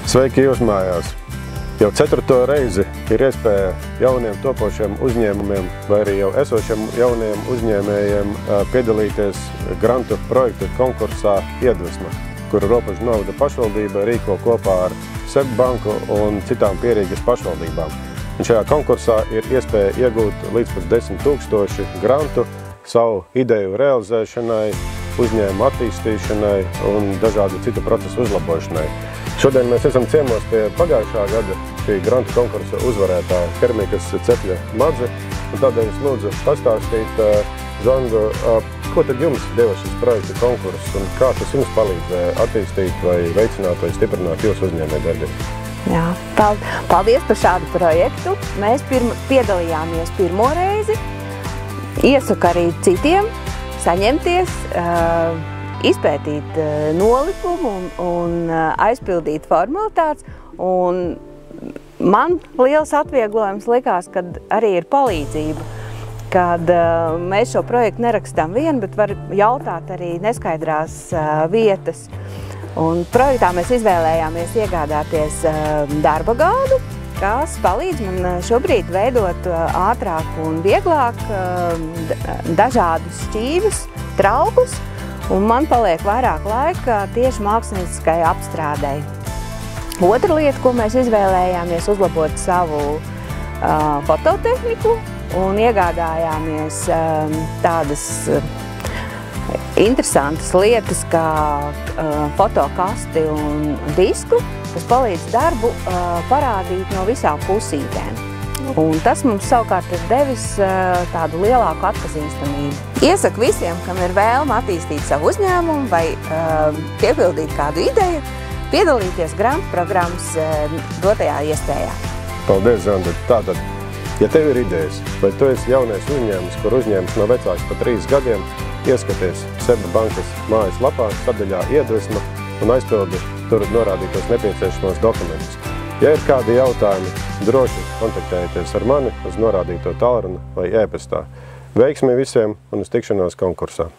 Sveiki jūs mājās! Jau 4. reizi ir iespēja jauniem topošiem uzņēmumiem vai arī jau esošiem jauniem uzņēmējiem piedalīties grantu projektu konkursā Iedvesma, kuru Ropažu novada pašvaldība rīko kopā ar SEB banku un citām pierīgas pašvaldībām. Un šajā konkursā ir iespēja iegūt līdz pat 10 000 grantu savu ideju realizēšanai, uzņēmumu attīstīšanai un dažādu citu procesu uzlabošanai. Šodien mēs esam ciemos pie pagājušā gada šī grantu konkursa uzvarētāja Hermikas Cepļa Madze. Un tādēļ es lūdzu pastāstīt, Zandu, ko tad jums deva šis projekta konkurss un kā tas jums palīdzēja attīstīt vai veicināt vai stiprināt jūsu uzņēmējdarbību? Jā, paldies par šādu projektu. Mēs piedalījāmies pirmo reizi. Iesaku arī citiem saņemties, izpētīt nolikumu un aizpildīt formalitātes. Un man liels atvieglojums likās, kad arī ir palīdzība, kad mēs šo projektu nerakstām vien, bet var jautāt arī neskaidrās vietas. Un projektā mēs izvēlējāmies iegādāties darba galdu, kas palīdz man šobrīd veidot ātrāk un vieglāk dažādus šķīvus, traukus, un man paliek vairāk laika tieši mākslinieckai apstrādei. Otra lieta, ko mēs izvēlējāmies, uzlabot savu fototehniku un iegādājāmies tādas interesantas lietas kā fotokasti un disku, kas palīdz darbu parādīt no visām pusītēm. Un tas mums savukārt ir devis tādu lielāku atpazīstamību. Iesaku visiem, kam ir vēlme attīstīt savu uzņēmumu vai piepildīt kādu ideju, piedalīties grantu programmas dotajā iespējā. Paldies, Zanda! Tātad, ja tev ir idejas, vai tu esi jaunais uzņēmums, kur uzņēmums nav vecāks par 3 gadiem, ieskaties SEB bankas mājaslapā, sadaļā Iedvesma un aizpildi tur norādītos nepieciešamos dokumentus. Ja ir kādi jautājumi, droši kontaktējieties ar mani uz norādīto tālruni vai e-pastā. Veiksmi visiem un uz tikšanos konkursā!